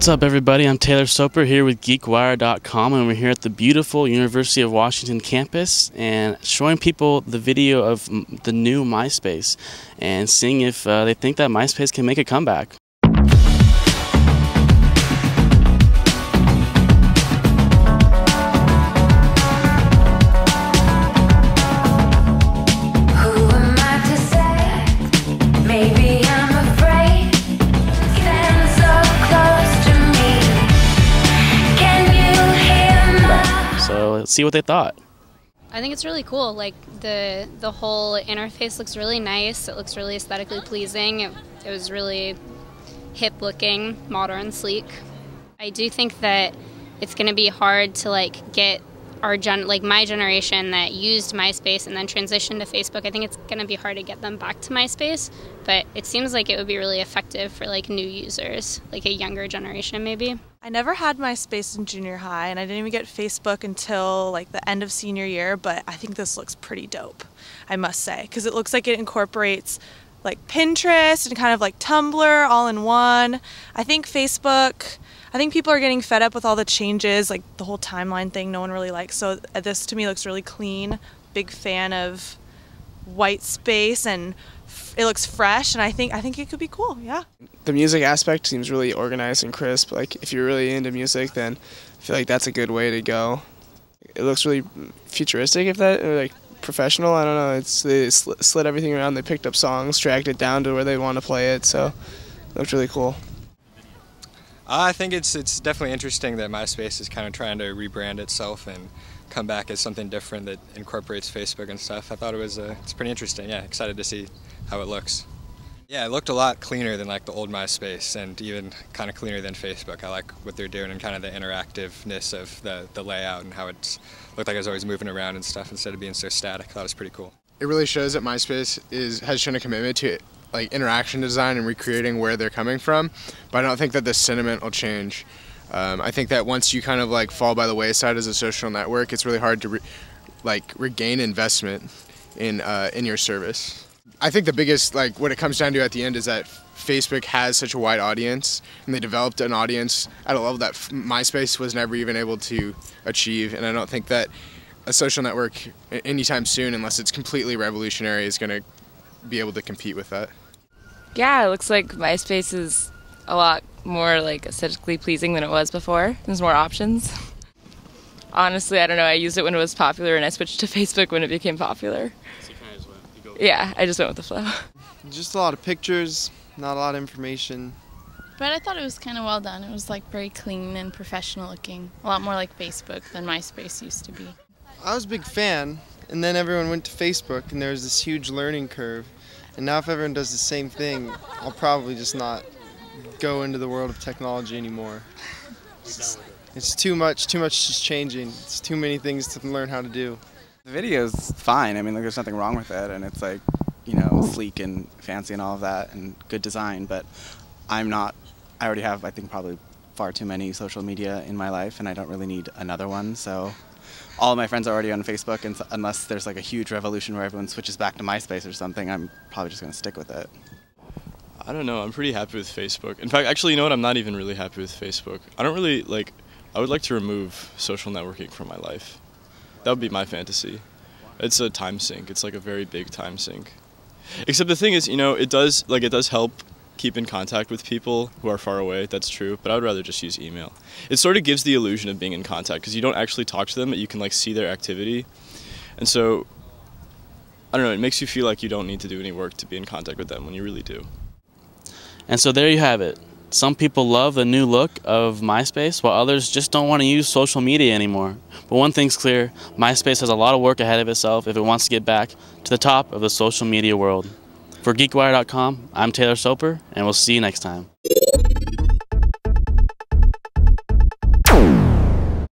What's up, everybody? I'm Taylor Soper here with GeekWire.com, and we're here at the beautiful University of Washington campus and showing people the video of the new Myspace and seeing if they think that Myspace can make a comeback. So let's see what they thought. I think it's really cool. Like the whole interface looks really nice. It looks really aesthetically pleasing. It was really hip looking, modern, sleek. I do think that it's going to be hard to get my generation that used MySpace and then transitioned to Facebook. I think it's going to be hard to get them back to MySpace, but it seems like it would be really effective for new users, like a younger generation maybe. I never had MySpace in junior high, and I didn't even get Facebook until the end of senior year, but I think this looks pretty dope, I must say, because it looks like it incorporates Pinterest and kind of Tumblr all in one. I think people are getting fed up with all the changes, the whole timeline thing no one really likes, so this to me looks really clean. Big fan of white space, and it looks fresh, and I think it could be cool, yeah. The music aspect seems really organized and crisp. If you're really into music, then I feel like that's a good way to go. It looks really futuristic, or professional. I don't know. They slid everything around. They picked up songs, dragged it down to where they want to play it. So it looks really cool. I think it's definitely interesting that MySpace is kind of trying to rebrand itself and come back as something different that incorporates Facebook and stuff. I thought it's pretty interesting. Yeah, excited to see how it looks. Yeah, it looked a lot cleaner than the old MySpace, and even kind of cleaner than Facebook. I like what they're doing and kind of the interactiveness of the layout and how it looked like it was always moving around and stuff instead of being so static. I thought it was pretty cool. It really shows that MySpace has shown a commitment to interaction design and recreating where they're coming from, but I don't think that the sentiment will change. I think that once you kind of fall by the wayside as a social network, it's really hard to regain investment in your service. I think the biggest, what it comes down to at the end is that Facebook has such a wide audience, and they developed an audience at a level that MySpace was never even able to achieve, and I don't think that a social network anytime soon, unless it's completely revolutionary, is going to be able to compete with that. Yeah, it looks like MySpace is a lot more aesthetically pleasing than it was before. There's more options. Honestly, I don't know, I used it when it was popular, and I switched to Facebook when it became popular. Yeah, I just went with the flow. Just a lot of pictures, not a lot of information. But I thought it was kind of well done. It was very clean and professional looking. A lot more like Facebook than MySpace used to be. I was a big fan, and then everyone went to Facebook, and there was this huge learning curve. And now if everyone does the same thing, I'll probably just not go into the world of technology anymore. It's too much is changing. It's too many things to learn how to do. The video's fine. I mean, there's nothing wrong with it, and it's sleek and fancy and all of that, and good design. But I already have, I think, probably far too many social media in my life, and I don't really need another one. So all of my friends are already on Facebook, and unless there's a huge revolution where everyone switches back to MySpace or something, I'm probably just going to stick with it. I don't know. I'm pretty happy with Facebook. In fact, actually, you know what? I'm not even really happy with Facebook. I don't really I would like to remove social networking from my life. That would be my fantasy. It's a time sink. It's a very big time sink. Except the thing is, it does help keep in contact with people who are far away. That's true. But I would rather just use email. It sort of gives the illusion of being in contact because you don't actually talk to them, but you can see their activity. And so, I don't know. It makes you feel like you don't need to do any work to be in contact with them when you really do. And so there you have it. Some people love the new look of MySpace, while others just don't want to use social media anymore. But one thing's clear, MySpace has a lot of work ahead of itself if it wants to get back to the top of the social media world. For GeekWire.com, I'm Taylor Soper, and we'll see you next time.